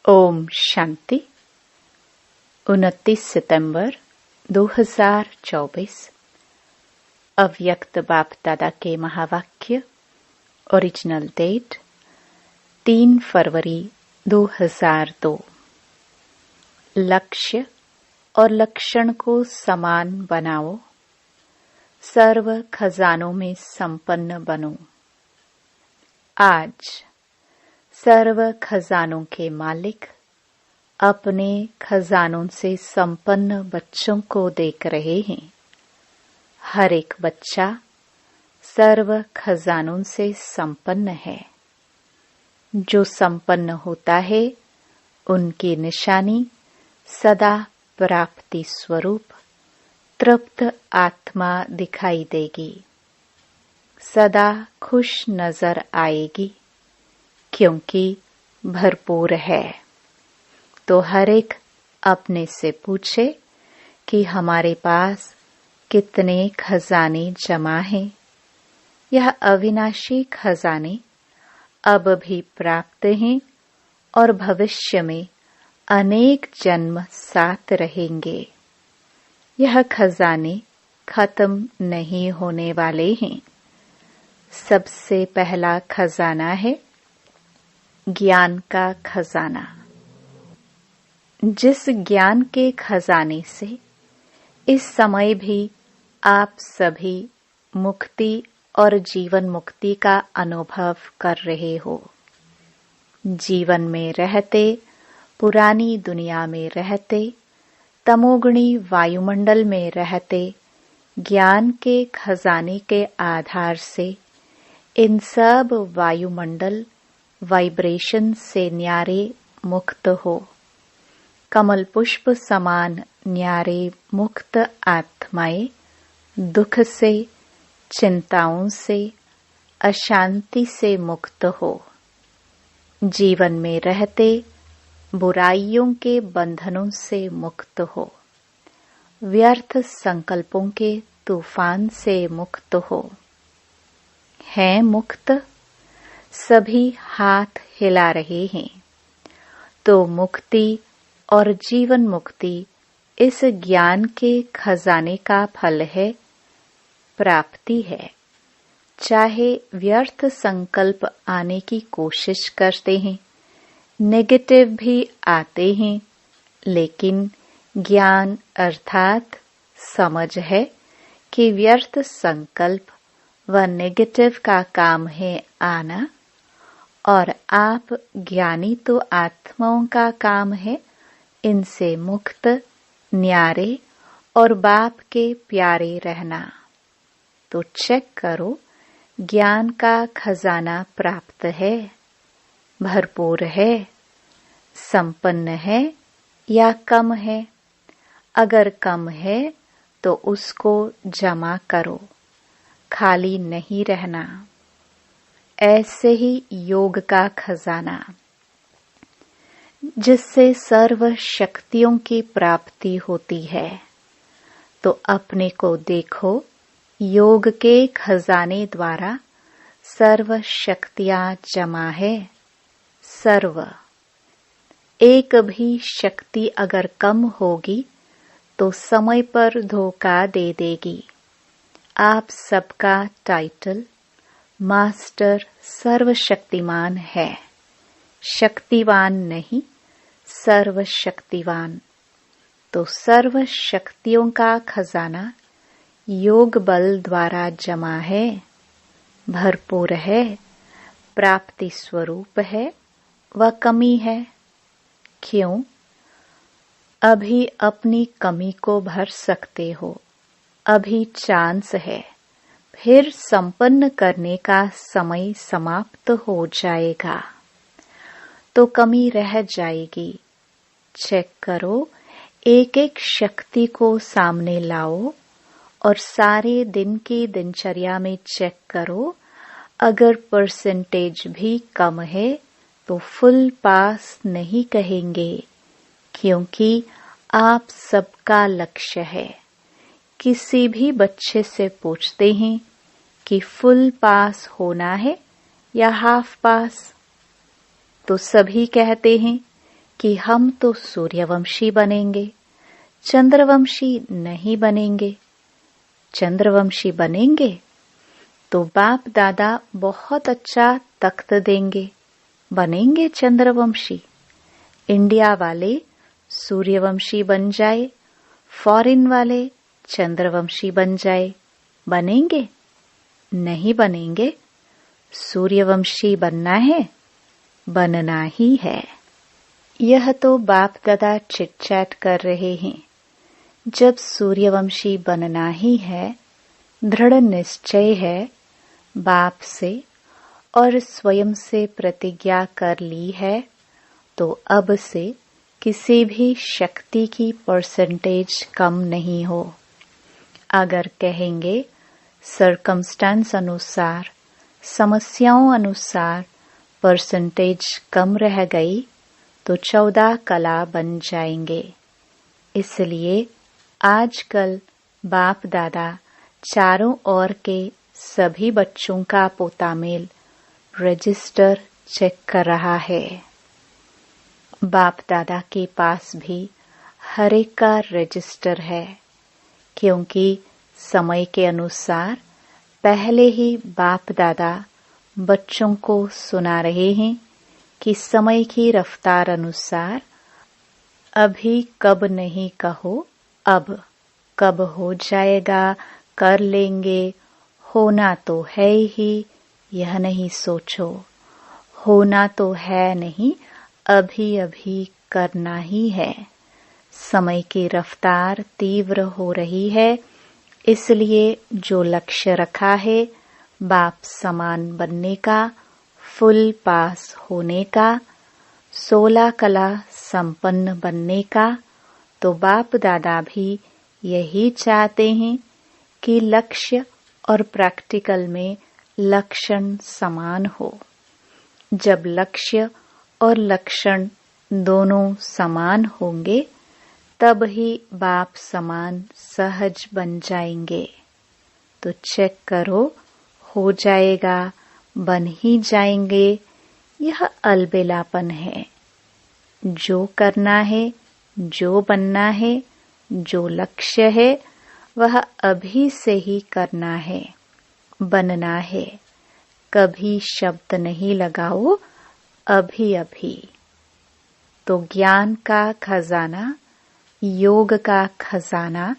ओम शांति। 29 सितंबर 2024। अव्यक्त बाप दादा के महावाक्य। ओरिजिनल डेट 3 फरवरी 2002। लक्ष्य और लक्षण को समान बनाओ। सर्व खजानों में संपन्न बनो। आज सर्व खजानों के मालिक अपने खजानों से संपन्न बच्चों को देख रहे हैं। हर एक बच्चा सर्व खजानों से संपन्न है। जो संपन्न होता है उनकी निशानी सदा प्राप्ति स्वरूप तृप्त आत्मा दिखाई देगी। सदा खुश नजर आएगी क्योंकि भरपूर है। तो हर एक अपने से पूछे कि हमारे पास कितने खजाने जमा हैं। यह अविनाशी खजाने अब भी प्राप्त हैं और भविष्य में अनेक जन्म साथ रहेंगे। यह खजाने खत्म नहीं होने वाले हैं। सबसे पहला खजाना है ज्ञान का खजाना। जिस ज्ञान के खजाने से इस समय भी आप सभी मुक्ति और जीवन मुक्ति का अनुभव कर रहे हो। जीवन में रहते, पुरानी दुनिया में रहते, तमोगुणी वायुमंडल में रहते, ज्ञान के खजाने के आधार से इन सब वायुमंडल वाइब्रेशन से न्यारे मुक्त हो। कमल पुष्प समान न्यारे मुक्त आत्माएं दुख से, चिंताओं से, अशांति से मुक्त हो। जीवन में रहते बुराइयों के बंधनों से मुक्त हो। व्यर्थ संकल्पों के तूफान से मुक्त हो। हैं मुक्त? सभी हाथ हिला रहे हैं। तो मुक्ति और जीवन मुक्ति इस ज्ञान के खजाने का फल है, प्राप्ति है। चाहे व्यर्थ संकल्प आने की कोशिश करते हैं, नेगेटिव भी आते हैं, लेकिन ज्ञान अर्थात समझ है कि व्यर्थ संकल्प व नेगेटिव का काम है आना, और आप ज्ञानी तो आत्माओं का काम है इनसे मुक्त, न्यारे और बाप के प्यारे रहना। तो चेक करो, ज्ञान का खजाना प्राप्त है, भरपूर है, संपन्न है या कम है। अगर कम है तो उसको जमा करो, खाली नहीं रहना। ऐसे ही योग का खजाना, जिससे सर्व शक्तियों की प्राप्ति होती है। तो अपने को देखो, योग के खजाने द्वारा सर्व शक्तियां जमा है। सर्व। एक भी शक्ति अगर कम होगी तो समय पर धोखा दे देगी। आप सबका टाइटल मास्टर सर्वशक्तिमान है, शक्तिवान नहीं, सर्वशक्तिवान। तो सर्व शक्तियों का खजाना योग बल द्वारा जमा है, भरपूर है, प्राप्ति स्वरूप है व कमी है। क्यों? अभी अपनी कमी को भर सकते हो, अभी चांस है। फिर संपन्न करने का समय समाप्त हो जाएगा तो कमी रह जाएगी। चेक करो, एक एक शक्ति को सामने लाओ और सारे दिन की दिनचर्या में चेक करो। अगर परसेंटेज भी कम है तो फुल पास नहीं कहेंगे, क्योंकि आप सबका लक्ष्य है। किसी भी बच्चे से पूछते हैं कि फुल पास होना है या हाफ पास, तो सभी कहते हैं कि हम तो सूर्यवंशी बनेंगे, चंद्रवंशी नहीं बनेंगे। चंद्रवंशी बनेंगे तो बाप दादा बहुत अच्छा तख्त देंगे, बनेंगे चंद्रवंशी। इंडिया वाले सूर्यवंशी बन जाए, फॉरेन वाले चंद्रवंशी बन जाए, बनेंगे? नहीं बनेंगे। सूर्यवंशी बनना है, बनना ही है। यह तो बाप दादा चिट चैट कर रहे हैं। जब सूर्यवंशी बनना ही है, दृढ़ निश्चय है, बाप से और स्वयं से प्रतिज्ञा कर ली है, तो अब से किसी भी शक्ति की परसेंटेज कम नहीं हो। अगर कहेंगे सर्कमस्टेंस अनुसार, समस्याओं अनुसार परसेंटेज कम रह गई तो 14 कला बन जाएंगे। इसलिए आजकल बाप दादा चारों ओर के सभी बच्चों का पोतामेल रजिस्टर चेक कर रहा है। बाप दादा के पास भी हर एक का रजिस्टर है, क्योंकि समय के अनुसार पहले ही बाप दादा बच्चों को सुना रहे हैं कि समय की रफ्तार अनुसार अभी कब नहीं कहो, अब कब हो जाएगा, कर लेंगे, होना तो है ही, यह नहीं सोचो। होना तो है नहीं, अभी अभी करना ही है। समय की रफ्तार तीव्र हो रही है, इसलिए जो लक्ष्य रखा है बाप समान बनने का, फुल पास होने का, 16 कला संपन्न बनने का, तो बाप दादा भी यही चाहते हैं कि लक्ष्य और प्रैक्टिकल में लक्षण समान हो। जब लक्ष्य और लक्षण दोनों समान होंगे, तब ही बाप समान सहज बन जाएंगे। तो चेक करो, हो जाएगा, बन ही जाएंगे। यह अलबेलापन है। जो करना है, जो बनना है, जो लक्ष्य है, वह अभी से ही करना है, बनना है। कभी शब्द नहीं लगाओ, अभी अभी। तो ज्ञान का खजाना, योग का खजाना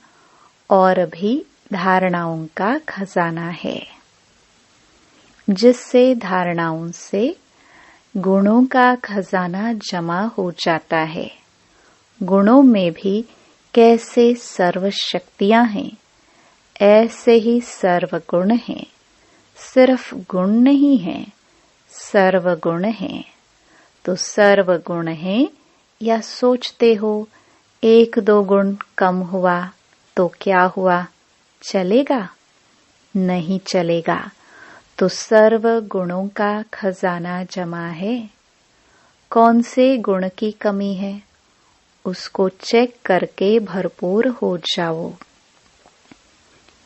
और भी धारणाओं का खजाना है, जिससे धारणाओं से गुणों का खजाना जमा हो जाता है। गुणों में भी कैसे सर्व शक्तियां हैं, ऐसे ही सर्व गुण हैं। सिर्फ गुण नहीं हैं, सर्व गुण हैं। तो सर्व गुण हैं या सोचते हो 1-2 गुण कम हुआ तो क्या हुआ, चलेगा? नहीं चलेगा। तो सर्व गुणों का खजाना जमा है। कौन से गुण की कमी है, उसको चेक करके भरपूर हो जाओ।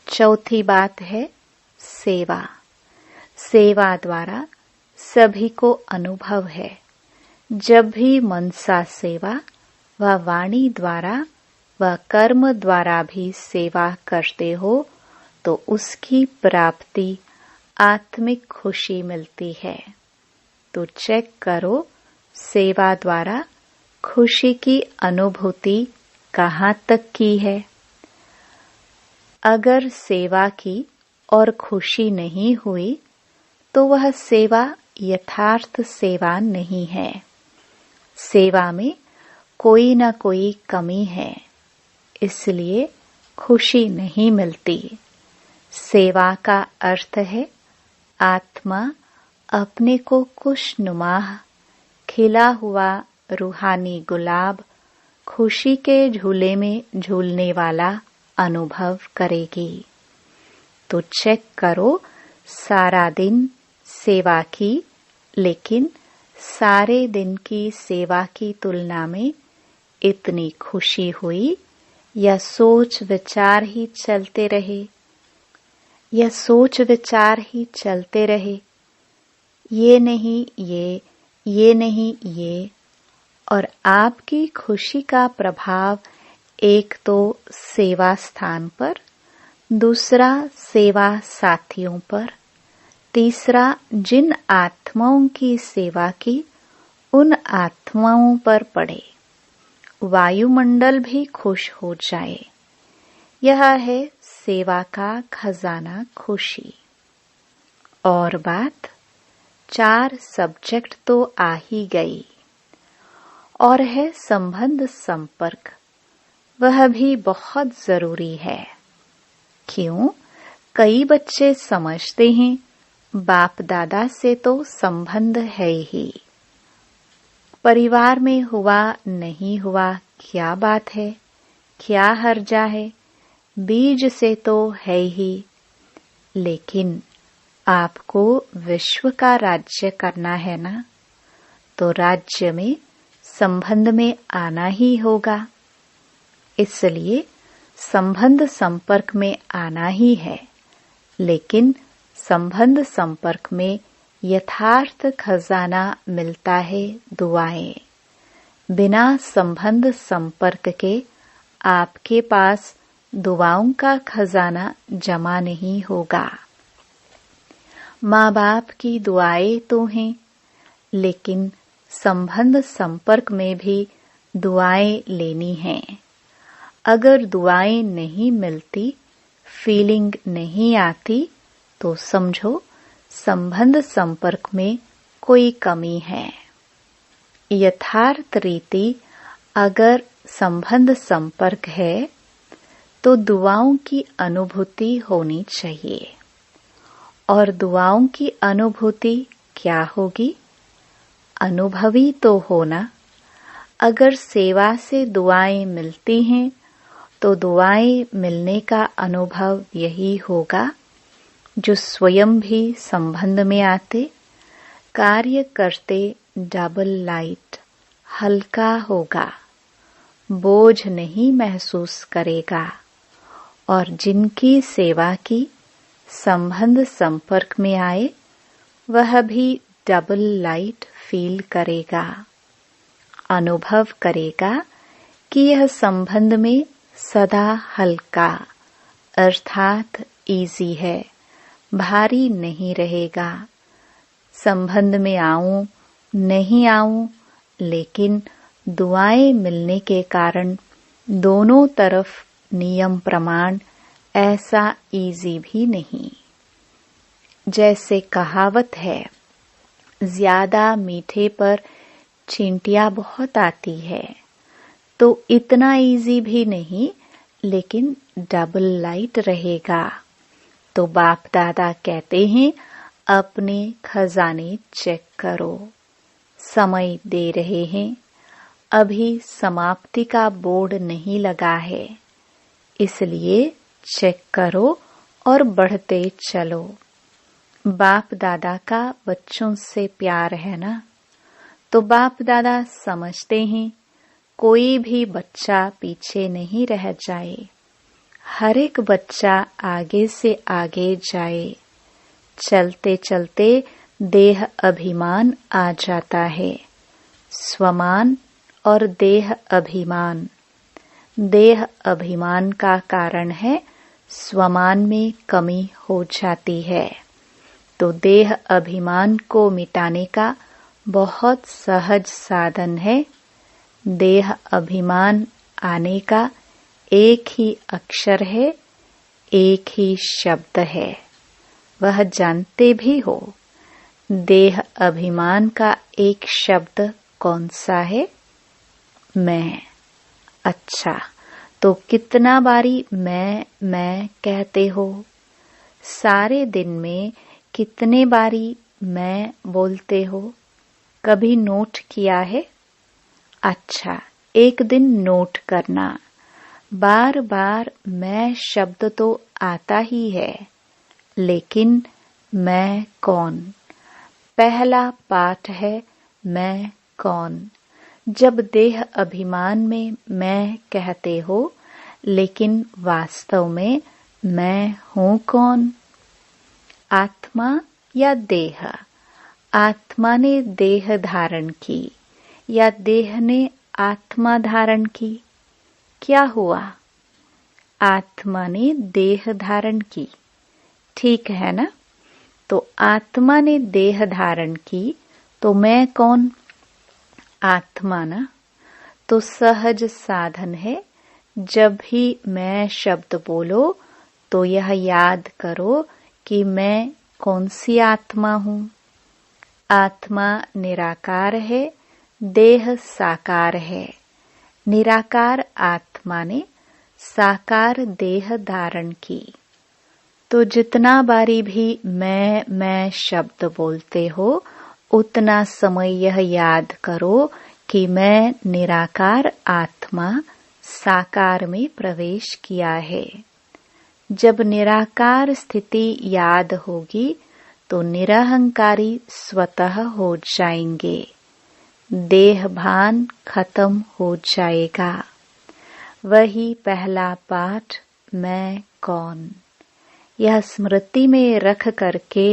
चौथी बात है सेवा। सेवा द्वारा सभी को अनुभव है। जब भी मनसा सेवा व वाणी द्वारा व कर्म द्वारा भी सेवा करते हो तो उसकी प्राप्ति आत्मिक खुशी मिलती है। तो चेक करो, सेवा द्वारा खुशी की अनुभूति कहाँ तक की है। अगर सेवा की और खुशी नहीं हुई तो वह सेवा यथार्थ सेवा नहीं है। सेवा में कोई न कोई कमी है, इसलिए खुशी नहीं मिलती। सेवा का अर्थ है आत्मा अपने को खुशनुमा, खिला हुआ रूहानी गुलाब, खुशी के झूले में झूलने वाला अनुभव करेगी। तो चेक करो, सारा दिन सेवा की, लेकिन सारे दिन की सेवा की तुलना में इतनी खुशी हुई या सोच विचार ही चलते रहे, या सोच विचार ही चलते रहे, ये नहीं ये नहीं ये, और आपकी खुशी का प्रभाव एक तो सेवा स्थान पर, दूसरा सेवा साथियों पर, तीसरा जिन आत्माओं की सेवा की उन आत्माओं पर पड़े, वायुमंडल भी खुश हो जाए। यह है सेवा का खजाना खुशी। और बात 4 सब्जेक्ट तो आ ही गई, और है संबंध संपर्क। वह भी बहुत जरूरी है। क्यों? कई बच्चे समझते हैं बाप दादा से तो संबंध है ही, परिवार में हुआ नहीं हुआ क्या बात है, क्या हर्जा है, बीज से तो है ही। लेकिन आपको विश्व का राज्य करना है ना, तो राज्य में संबंध में आना ही होगा। इसलिए संबंध संपर्क में आना ही है। लेकिन संबंध संपर्क में यथार्थ खजाना मिलता है दुआएं। बिना संबंध संपर्क के आपके पास दुआओं का खजाना जमा नहीं होगा। माँ बाप की दुआएं तो हैं, लेकिन संबंध संपर्क में भी दुआएं लेनी हैं। अगर दुआएं नहीं मिलती, फीलिंग नहीं आती, तो समझो संबंध संपर्क में कोई कमी है। यथार्थ रीति अगर संबंध संपर्क है तो दुआओं की अनुभूति होनी चाहिए। और दुआओं की अनुभूति क्या होगी? अनुभवी तो होना। अगर सेवा से दुआएं मिलती हैं तो दुआएं मिलने का अनुभव यही होगा जो स्वयं भी संबंध में आते, कार्य करते डबल लाइट हल्का होगा, बोझ नहीं महसूस करेगा। और जिनकी सेवा की संबंध संपर्क में आए, वह भी डबल लाइट फील करेगा, अनुभव करेगा कि यह संबंध में सदा हल्का अर्थात इजी है, भारी नहीं रहेगा। संबंध में आऊं नहीं आऊं, लेकिन दुआएं मिलने के कारण दोनों तरफ नियम प्रमाण ऐसा इजी भी नहीं। जैसे कहावत है, ज्यादा मीठे पर चींटियां बहुत आती है, तो इतना इजी भी नहीं, लेकिन डबल लाइट रहेगा। तो बाप दादा कहते हैं, अपने खजाने चेक करो। समय दे रहे हैं, अभी समाप्ति का बोर्ड नहीं लगा है, इसलिए चेक करो और बढ़ते चलो। बाप दादा का बच्चों से प्यार है ना, तो बाप दादा समझते हैं कोई भी बच्चा पीछे नहीं रह जाए, हर एक बच्चा आगे से आगे जाए। चलते चलते देह अभिमान आ जाता है, स्वमान और देह अभिमान। देह अभिमान का कारण है स्वमान में कमी हो जाती है। तो देह अभिमान को मिटाने का बहुत सहज साधन है। देह अभिमान आने का एक ही अक्षर है, एक ही शब्द है, वह जानते भी हो। देह अभिमान का एक शब्द कौन सा है? मैं। अच्छा, तो कितना बारी मैं कहते हो? सारे दिन में कितने बारी मैं बोलते हो? कभी नोट किया है? अच्छा, एक दिन नोट करना। बार बार मैं शब्द तो आता ही है, लेकिन मैं कौन? पहला पाठ है मैं कौन। जब देह अभिमान में मैं कहते हो, लेकिन वास्तव में मैं हूँ कौन? आत्मा या देह? आत्मा ने देह धारण की, या देह ने आत्मा धारण की? क्या हुआ? आत्मा ने देह धारण की, ठीक है ना? तो आत्मा ने देह धारण की, तो मैं कौन? आत्मा ना। तो सहज साधन है, जब भी मैं शब्द बोलो तो यह याद करो कि मैं कौन सी आत्मा हूँ। आत्मा निराकार है, देह साकार है। निराकार आत्मा ने साकार देह धारण की। तो जितना बारी भी मैं शब्द बोलते हो, उतना समय यह याद करो कि मैं निराकार आत्मा साकार में प्रवेश किया है। जब निराकार स्थिति याद होगी तो निरहंकारी स्वतः हो जाएंगे। देह भान खत्म हो जाएगा। वही पहला पाठ, मैं कौन। यह स्मृति में रख करके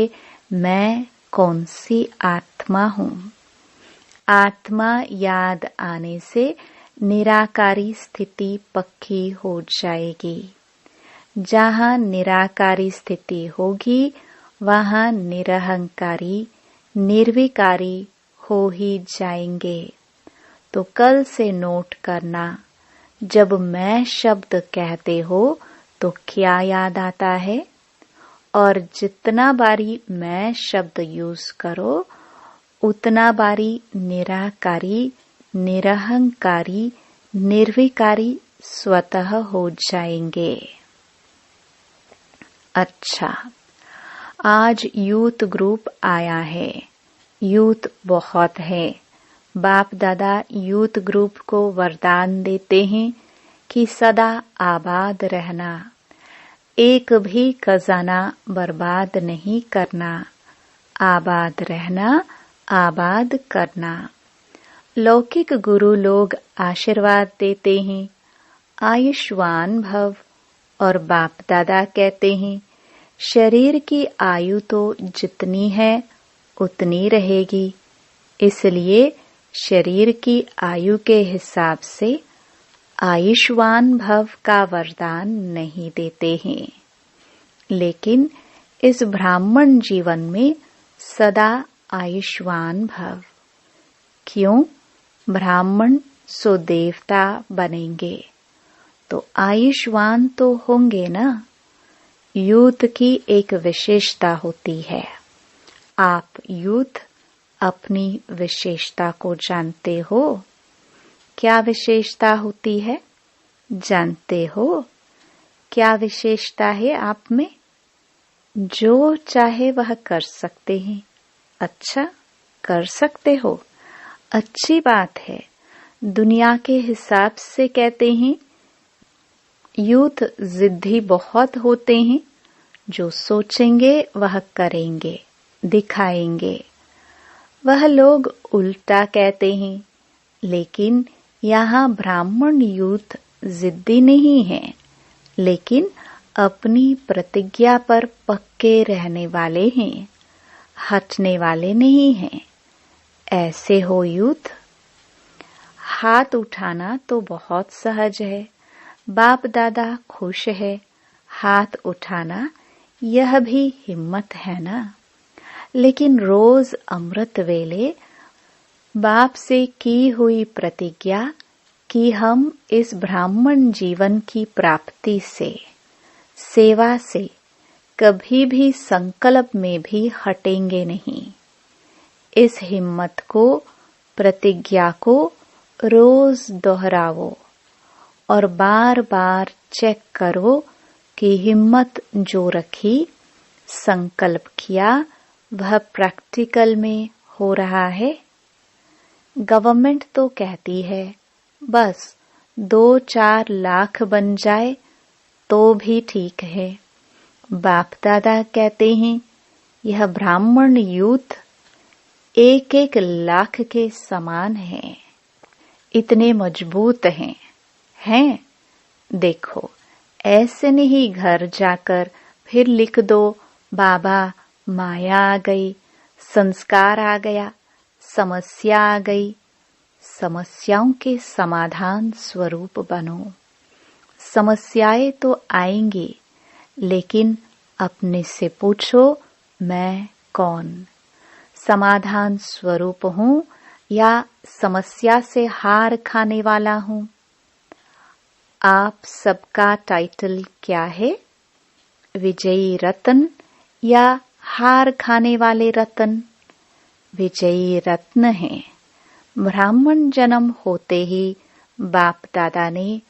मैं कौन सी आत्मा हूँ। आत्मा याद आने से निराकारी स्थिति पक्की हो जाएगी। जहाँ निराकारी स्थिति होगी वहाँ निरहंकारी निर्विकारी हो ही जाएंगे। तो कल से नोट करना, जब मैं शब्द कहते हो तो क्या याद आता है, और जितना बारी मैं शब्द यूज करो उतना बारी निराकारी निरहंकारी निर्विकारी स्वतः हो जाएंगे। अच्छा, आज यूथ ग्रुप आया है। यूथ बहुत है। बाप दादा यूथ ग्रुप को वरदान देते हैं कि सदा आबाद रहना, एक भी खजाना बर्बाद नहीं करना, आबाद रहना, आबाद करना। लौकिक गुरु लोग आशीर्वाद देते हैं, आयुष्मान भव, और बाप दादा कहते हैं शरीर की आयु तो जितनी है उतनी रहेगी, इसलिए शरीर की आयु के हिसाब से आयुष्मान भव का वरदान नहीं देते हैं। लेकिन इस ब्राह्मण जीवन में सदा आयुष्मान भव। क्यों? ब्राह्मण सो देवता बनेंगे, तो आयुष्मान तो होंगे ना। यूथ की एक विशेषता होती है। आप यूथ अपनी विशेषता को जानते हो? क्या विशेषता होती है, जानते हो? क्या विशेषता है आप में? जो चाहे वह कर सकते हैं। अच्छा, कर सकते हो, अच्छी बात है। दुनिया के हिसाब से कहते हैं यूथ जिद्दी बहुत होते हैं, जो सोचेंगे वह करेंगे, दिखाएंगे। वह लोग उल्टा कहते हैं, लेकिन यहाँ ब्राह्मण यूथ जिद्दी नहीं है, लेकिन अपनी प्रतिज्ञा पर पक्के रहने वाले हैं, हटने वाले नहीं हैं। ऐसे हो यूथ। हाथ उठाना तो बहुत सहज है, बाप दादा खुश है। हाथ उठाना यह भी हिम्मत है ना। लेकिन रोज अमृत वेले बाप से की हुई प्रतिज्ञा कि हम इस ब्राह्मण जीवन की प्राप्ति से, सेवा से कभी भी संकल्प में भी हटेंगे नहीं। इस हिम्मत को, प्रतिज्ञा को रोज दोहराओ और बार बार चेक करो कि हिम्मत जो रखी, संकल्प किया, वह प्रैक्टिकल में हो रहा है। गवर्नमेंट तो कहती है बस 2-4 लाख बन जाए तो भी ठीक है। बाप दादा कहते हैं यह ब्राह्मण यूथ 1-1 लाख के समान है, इतने मजबूत हैं। देखो, ऐसे नहीं घर जाकर फिर लिख दो बाबा माया आ गई, संस्कार आ गया, समस्या आ गई। समस्याओं के समाधान स्वरूप बनो। समस्याएं तो आएंगी, लेकिन अपने से पूछो, मैं कौन? समाधान स्वरूप हूँ या समस्या से हार खाने वाला हूँ? आप सबका टाइटल क्या है? विजयी रत्न या हार खाने वाले रत्न? विजयी रत्न है। ब्राह्मण जन्म होते ही बाप दादा ने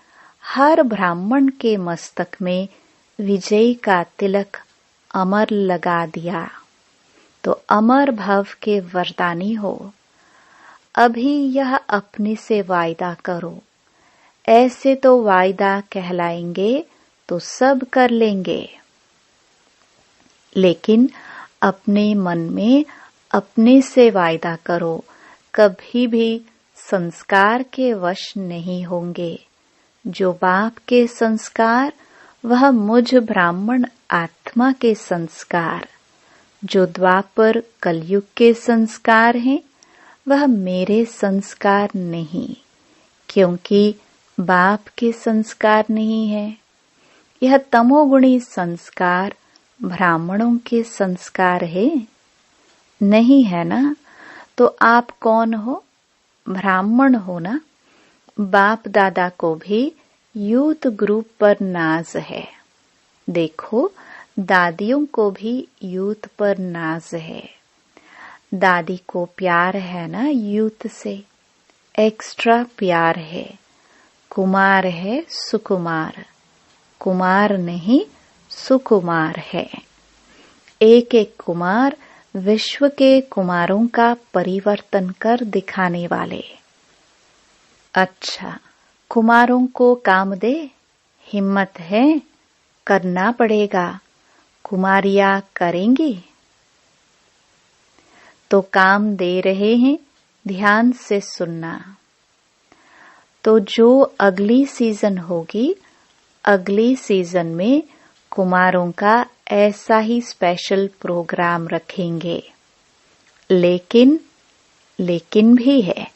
हर ब्राह्मण के मस्तक में विजय का तिलक अमर लगा दिया, तो अमर भव के वरदानी हो। अभी यह अपने से वायदा करो। ऐसे तो वायदा कहलाएंगे तो सब कर लेंगे, लेकिन अपने मन में अपने से वायदा करो, कभी भी संस्कार के वश नहीं होंगे। जो बाप के संस्कार, वह मुझ ब्राह्मण आत्मा के संस्कार। जो द्वापर कलयुग के संस्कार हैं, वह मेरे संस्कार नहीं, क्योंकि बाप के संस्कार नहीं है। यह तमोगुणी संस्कार ब्राह्मणों के संस्कार है, नहीं है ना? तो आप कौन हो? ब्राह्मण हो ना? बाप दादा को भी यूथ ग्रुप पर नाज है। देखो, दादियों को भी यूथ पर नाज है। दादी को प्यार है ना यूथ से, एक्स्ट्रा प्यार है। कुमार है सुकुमार, कुमार नहीं सुकुमार है। एक एक कुमार विश्व के कुमारों का परिवर्तन कर दिखाने वाले। अच्छा, कुमारों को काम दे, हिम्मत है, करना पड़ेगा। कुमारियां करेंगी तो काम दे रहे हैं, ध्यान से सुनना। तो जो अगली सीजन होगी, अगली सीजन में कुमारों का ऐसा ही स्पेशल प्रोग्राम रखेंगे। लेकिन भी है,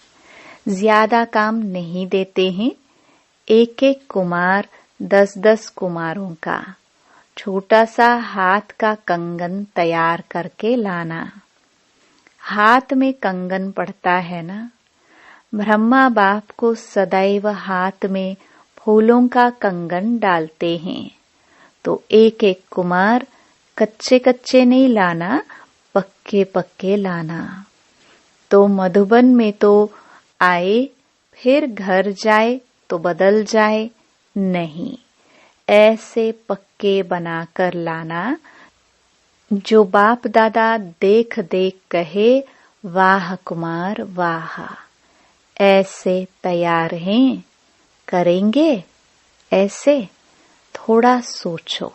ज्यादा काम नहीं देते हैं। एक एक कुमार 10-10 कुमारों का छोटा सा हाथ का कंगन तैयार करके लाना। हाथ में कंगन पड़ता है ना? ब्रह्मा बाप को सदैव हाथ में फूलों का कंगन डालते हैं। तो एक एक कुमार कच्चे कच्चे नहीं लाना, पक्के पक्के लाना। तो मधुबन में तो आए, फिर घर जाए तो बदल जाए, नहीं, ऐसे पक्के बनाकर लाना जो बाप दादा देख देख कहे, वाह कुमार वाह। ऐसे तैयार हैं? करेंगे ऐसे? थोड़ा सोचो।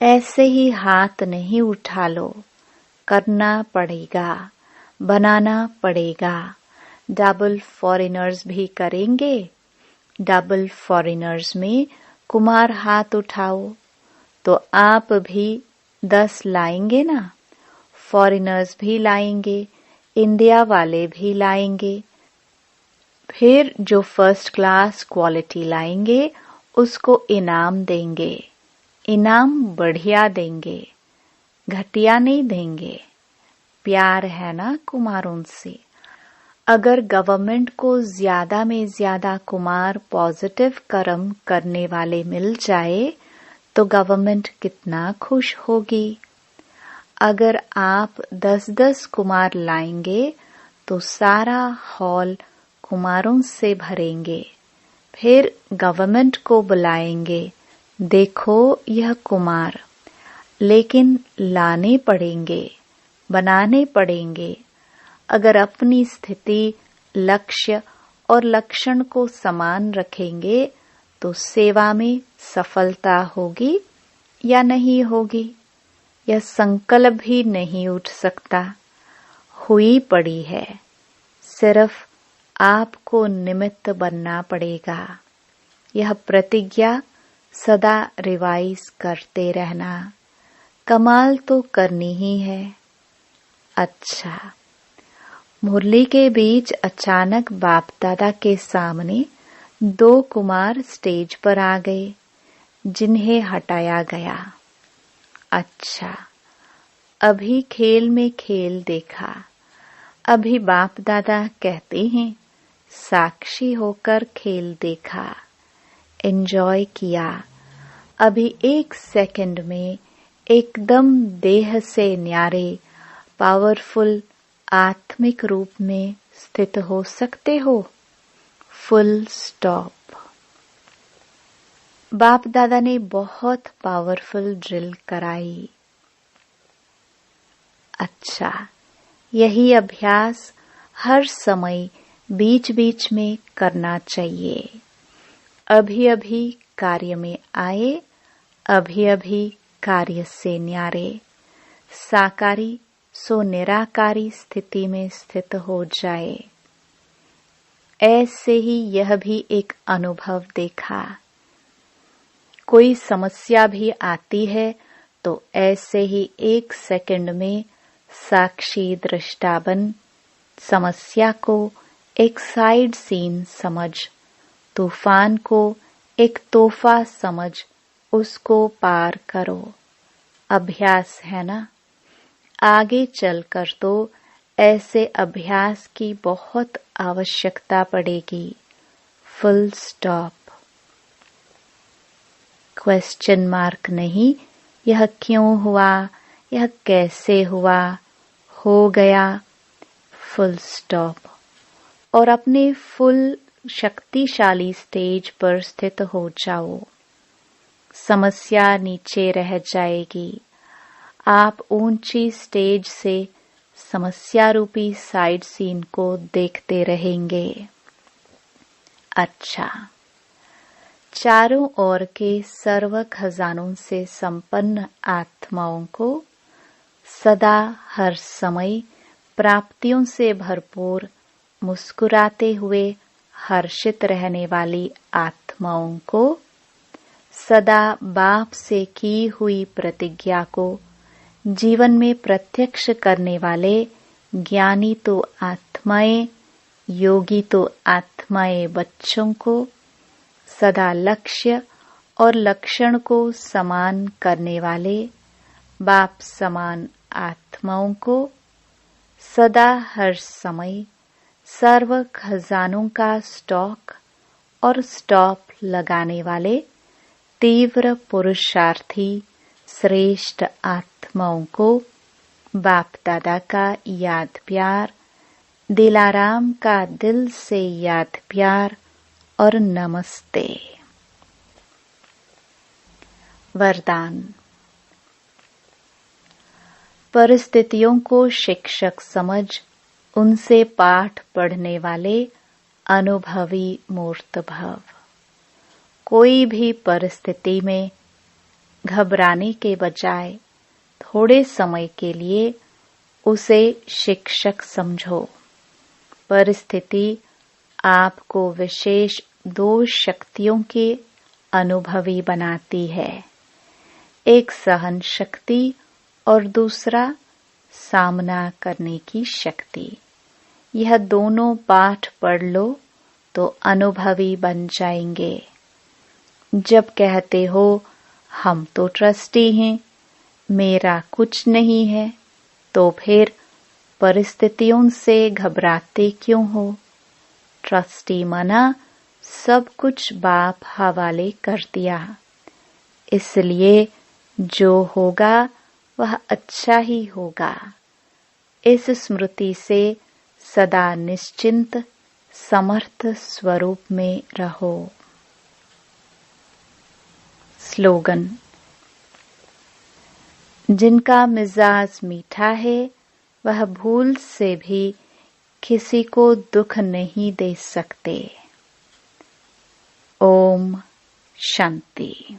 ऐसे ही हाथ नहीं उठा लो, करना पड़ेगा, बनाना पड़ेगा। डबल फॉरेनर्स भी करेंगे। डबल फॉरेनर्स में कुमार हाथ उठाओ, तो आप भी 10 लाएंगे ना? फॉरेनर्स भी लाएंगे, इंडिया वाले भी लाएंगे। फिर जो फर्स्ट क्लास क्वालिटी लाएंगे उसको इनाम देंगे। इनाम बढ़िया देंगे, घटिया नहीं देंगे। प्यार है ना कुमारों से। अगर गवर्नमेंट को ज्यादा में ज्यादा कुमार पॉजिटिव कर्म करने वाले मिल जाए तो गवर्नमेंट कितना खुश होगी। अगर आप 10-10 कुमार लाएंगे तो सारा हॉल कुमारों से भरेंगे। फिर गवर्नमेंट को बुलाएंगे, देखो यह कुमार। लेकिन लाने पड़ेंगे, बनाने पड़ेंगे। अगर अपनी स्थिति, लक्ष्य और लक्षण को समान रखेंगे तो सेवा में सफलता होगी या नहीं होगी? यह संकल्प भी नहीं उठ सकता, हुई पड़ी है। सिर्फ आपको निमित्त बनना पड़ेगा। यह प्रतिज्ञा सदा रिवाइज करते रहना। कमाल तो करनी ही है। अच्छा, मुरली के बीच अचानक बाप दादा के सामने 2 कुमार स्टेज पर आ गए, जिन्हें हटाया गया। अच्छा, अभी खेल में खेल देखा। अभी बाप दादा कहते हैं साक्षी होकर खेल देखा, एंजॉय किया। अभी 1 सेकंड में एकदम देह से न्यारे पावरफुल आत्मिक रूप में स्थित हो सकते हो। Full stop. बाप दादा ने बहुत पावरफुल ड्रिल कराई। अच्छा, यही अभ्यास हर समय बीच बीच में करना चाहिए। अभी अभी कार्य में आए, अभी अभी कार्य से न्यारे, साकारी सो निराकारी स्थिति में स्थित हो जाए। ऐसे ही यह भी एक अनुभव देखा। कोई समस्या भी आती है तो ऐसे ही 1 सेकंड में साक्षी दृष्टा बन समस्या को एक साइड सीन समझ, तूफान को एक तोहफा समझ उसको पार करो। अभ्यास है ना। आगे चलकर तो ऐसे अभ्यास की बहुत आवश्यकता पड़ेगी। Full stop. क्वेश्चन मार्क नहीं, यह क्यों हुआ, यह कैसे हुआ, हो गया। Full stop. और अपने फुल शक्तिशाली स्टेज पर स्थित हो जाओ। समस्या नीचे रह जाएगी। आप ऊंची स्टेज से समस्या रूपी साइड सीन को देखते रहेंगे। अच्छा, चारों ओर के सर्व खजानों से संपन्न आत्माओं को सदा हर समय प्राप्तियों से भरपूर मुस्कुराते हुए हर्षित रहने वाली आत्माओं को सदा बाप से की हुई प्रतिज्ञा को जीवन में प्रत्यक्ष करने वाले ज्ञानी तो आत्माएं, योगी तो आत्माएं बच्चों को सदा लक्ष्य और लक्षण को समान करने वाले बाप समान आत्माओं को सदा हर समय सर्व खजानों का स्टॉक और स्टॉप लगाने वाले तीव्र पुरुषार्थी श्रेष्ठ आत्माओं को बाप दादा का याद प्यार, दिलाराम का दिल से याद प्यार और नमस्ते। वरदान। परिस्थितियों को शिक्षक समझ उनसे पाठ पढ़ने वाले अनुभवी मूर्त भव। कोई भी परिस्थिति में घबराने के बजाय थोड़े समय के लिए उसे शिक्षक समझो। परिस्थिति आपको विशेष 2 शक्तियों के अनुभवी बनाती है, एक सहन शक्ति और दूसरा सामना करने की शक्ति। यह दोनों पाठ पढ़ लो तो अनुभवी बन जाएंगे। जब कहते हो हम तो ट्रस्टी हैं, मेरा कुछ नहीं है, तो फिर परिस्थितियों से घबराते क्यों हो? ट्रस्टी मना सब कुछ बाप हवाले कर दिया, इसलिए जो होगा वह अच्छा ही होगा। इस स्मृति से सदा निश्चिंत समर्थ स्वरूप में रहो। स्लोगन। जिनका मिजाज मीठा है वह भूल से भी किसी को दुख नहीं दे सकते। ओम शांति।